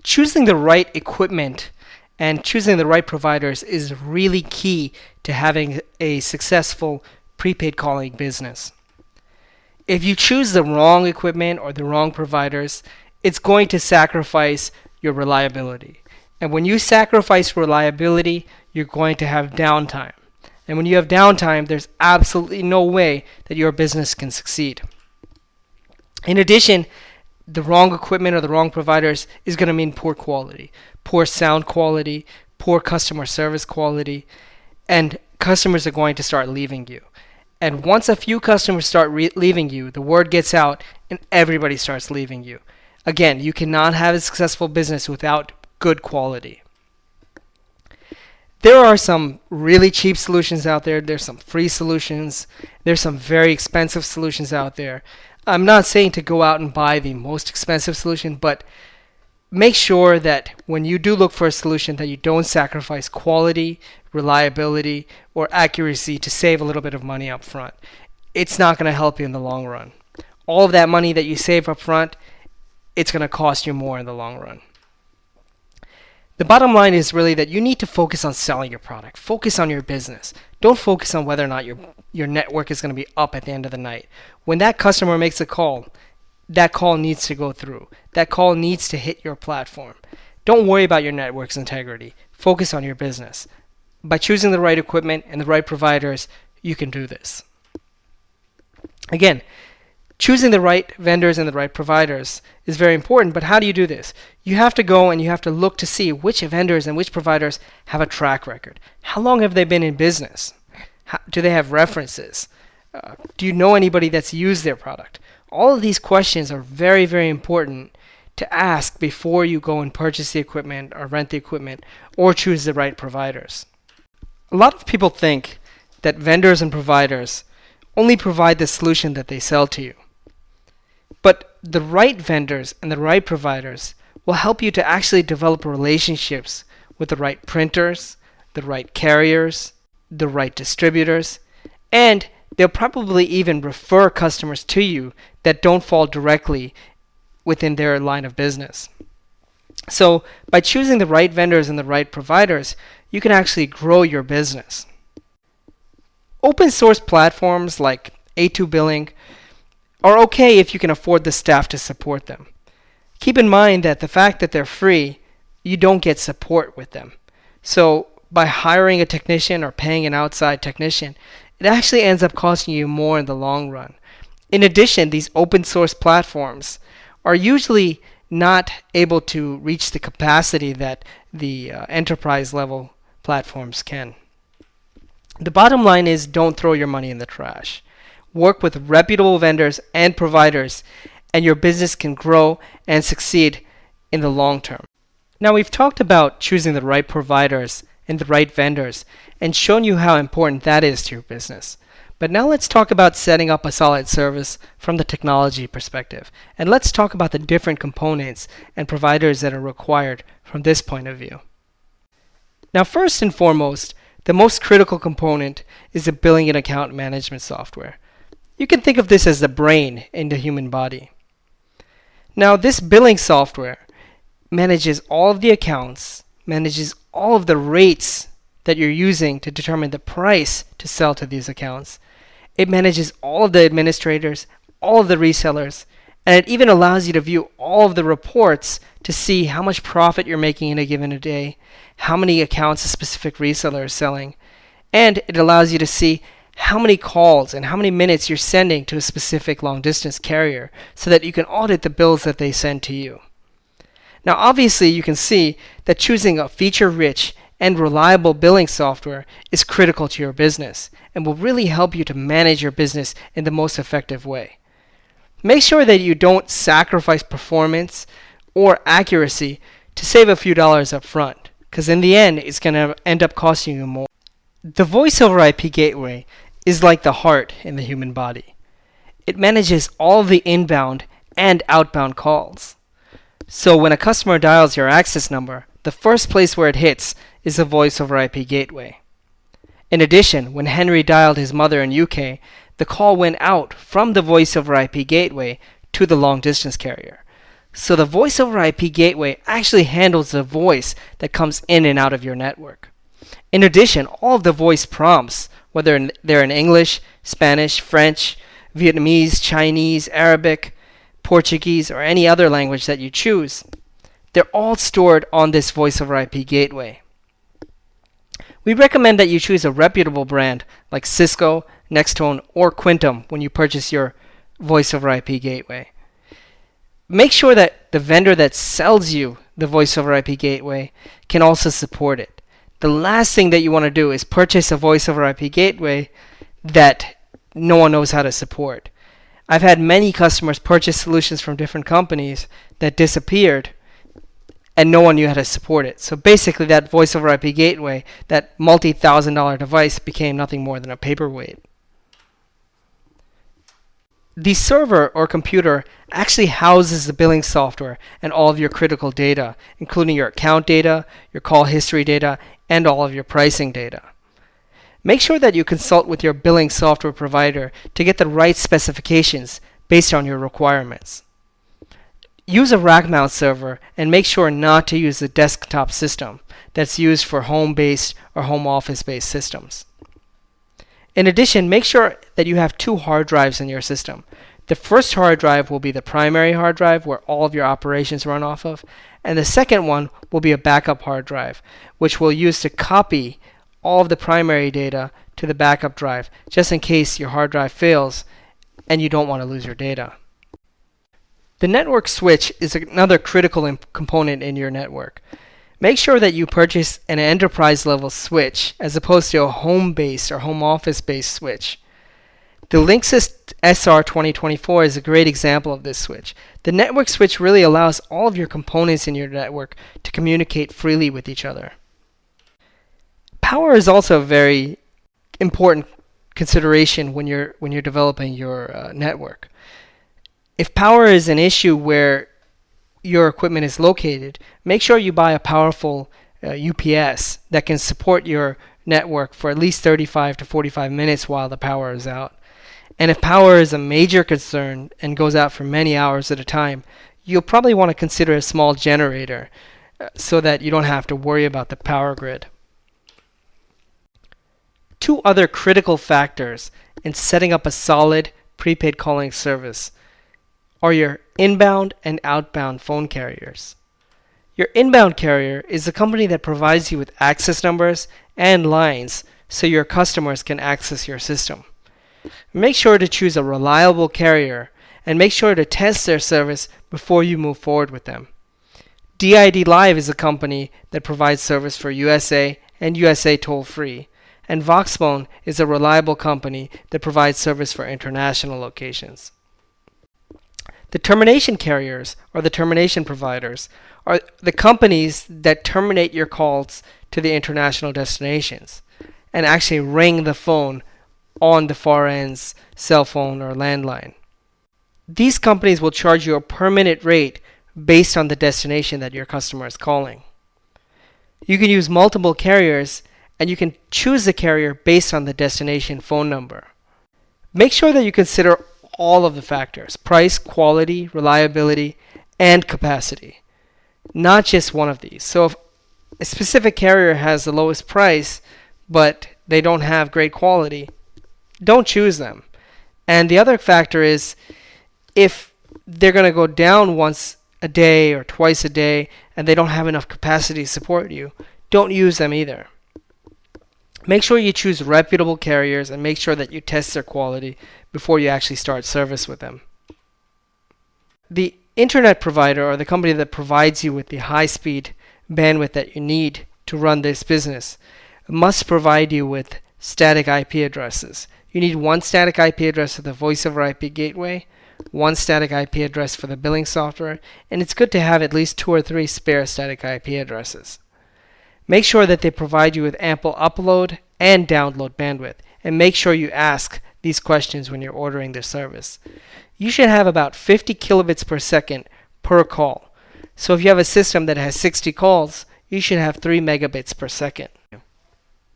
choosing the right equipment and choosing the right providers is really key to having a successful prepaid calling business. If you choose the wrong equipment or the wrong providers, it's going to sacrifice your reliability. And when you sacrifice reliability, you're going to have downtime. And when you have downtime, there's absolutely no way that your business can succeed. In addition, the wrong equipment or the wrong providers is going to mean poor quality, poor sound quality, poor customer service quality, and customers are going to start leaving you. And once a few customers start leaving you, the word gets out and everybody starts leaving you. Again, you cannot have a successful business without good quality. There are some really cheap solutions out there. There's some free solutions. There's some very expensive solutions out there. I'm not saying to go out and buy the most expensive solution, but make sure that when you do look for a solution that you don't sacrifice quality, reliability, or accuracy to save a little bit of money up front. It's not going to help you in the long run. All of that money that you save up front, it's going to cost you more in the long run. The bottom line is really that you need to focus on selling your product. Focus on your business. Don't focus on whether or not your network is going to be up at the end of the night. When that customer makes a call, that call needs to go through. That call needs to hit your platform. Don't worry about your network's integrity. Focus on your business. By choosing the right equipment and the right providers, you can do this. Again, choosing the right vendors and the right providers is very important, but how do you do this? You have to go and you have to look to see which vendors and which providers have a track record. How long have they been in business? Do they have references? Do you know anybody that's used their product? All of these questions are very, very important to ask before you go and purchase the equipment or rent the equipment or choose the right providers. A lot of people think that vendors and providers only provide the solution that they sell to you. But the right vendors and the right providers will help you to actually develop relationships with the right printers, the right carriers, the right distributors, and they'll probably even refer customers to you that don't fall directly within their line of business. So by choosing the right vendors and the right providers, you can actually grow your business. Open source platforms like A2 Billing are okay if you can afford the staff to support them. Keep in mind that the fact that they're free, you don't get support with them. So by hiring a technician or paying an outside technician, it actually ends up costing you more in the long run. In addition, these open source platforms are usually not able to reach the capacity that the enterprise level platforms can. The bottom line is don't throw your money in the trash. Work with reputable vendors and providers, and your business can grow and succeed in the long term. Now, we've talked about choosing the right providers and the right vendors and shown you how important that is to your business. But now let's talk about setting up a solid service from the technology perspective. And let's talk about the different components and providers that are required from this point of view. Now, first and foremost, the most critical component is the billing and account management software. You can think of this as the brain in the human body. Now, this billing software manages all of the accounts, manages all of the rates that you're using to determine the price to sell to these accounts. It manages all of the administrators, all of the resellers, and it even allows you to view all of the reports to see how much profit you're making in a given day, how many accounts a specific reseller is selling, and it allows you to see how many calls and how many minutes you're sending to a specific long-distance carrier so that you can audit the bills that they send to you. Now, obviously, you can see that choosing a feature-rich and reliable billing software is critical to your business and will really help you to manage your business in the most effective way. Make sure that you don't sacrifice performance or accuracy to save a few dollars up front, because in the end, it's going to end up costing you more. The voice over IP gateway is like the heart in the human body. It manages all the inbound and outbound calls. So when a customer dials your access number, the first place where it hits is the voice over IP gateway. In addition, when Henry dialed his mother in UK, the call went out from the voice over IP gateway to the long distance carrier. So the voice over IP gateway actually handles the voice that comes in and out of your network. In addition, all of the voice prompts, whether they're in English, Spanish, French, Vietnamese, Chinese, Arabic, Portuguese, or any other language that you choose, they're all stored on this voice over IP gateway. We recommend that you choose a reputable brand like Cisco, Nextone, or Quintum when you purchase your voice over IP gateway. Make sure that the vendor that sells you the voice over IP gateway can also support it. The last thing that you want to do is purchase a voice over IP gateway that no one knows how to support. I've had many customers purchase solutions from different companies that disappeared and no one knew how to support it. So basically that voice over IP gateway, that multi-$1,000 device, became nothing more than a paperweight. The server or computer actually houses the billing software and all of your critical data, including your account data, your call history data, and all of your pricing data. Make sure that you consult with your billing software provider to get the right specifications based on your requirements. Use a rack mount server and make sure not to use the desktop system that's used for home-based or home office-based systems. In addition, make sure that you have 2 hard drives in your system. The first hard drive will be the primary hard drive where all of your operations run off of, and the second one will be a backup hard drive, which we'll use to copy all of the primary data to the backup drive, just in case your hard drive fails and you don't want to lose your data. The network switch is another critical component in your network. Make sure that you purchase an enterprise level switch as opposed to a home-based or home office-based switch. The Linksys SR 2024 is a great example of this switch. The network switch really allows all of your components in your network to communicate freely with each other. Power is also a very important consideration when you're developing your network. If power is an issue where your equipment is located, make sure you buy a powerful UPS that can support your network for at least 35 to 45 minutes while the power is out. And if power is a major concern and goes out for many hours at a time, you'll probably want to consider a small generator so that you don't have to worry about the power grid. 2 other critical factors in setting up a solid prepaid calling service are your inbound and outbound phone carriers. Your inbound carrier is a company that provides you with access numbers and lines so your customers can access your system. Make sure to choose a reliable carrier and make sure to test their service before you move forward with them. DID Live is a company that provides service for USA and USA toll-free, and Voxbone is a reliable company that provides service for international locations. The termination carriers, or the termination providers, are the companies that terminate your calls to the international destinations and actually ring the phone on the far end's cell phone or landline. These companies will charge you a per minute rate based on the destination that your customer is calling. You can use multiple carriers and you can choose the carrier based on the destination phone number. Make sure that you consider all of the factors: price, quality, reliability, and capacity. Not just one of these. So if a specific carrier has the lowest price, but they don't have great quality, don't choose them. And the other factor is if they're going to go down once a day or twice a day and they don't have enough capacity to support you, don't use them either. Make sure you choose reputable carriers and make sure that you test their quality before you actually start service with them. The internet provider, or the company that provides you with the high-speed bandwidth that you need to run this business, must provide you with static IP addresses. You need one static IP address for the voice over IP gateway, one static IP address for the billing software, and it's good to have at least 2 or 3 spare static IP addresses. Make sure that they provide you with ample upload and download bandwidth, and make sure you ask these questions when you're ordering their service. You should have about 50 kilobits per second per call. So if you have a system that has 60 calls, you should have 3 megabits per second.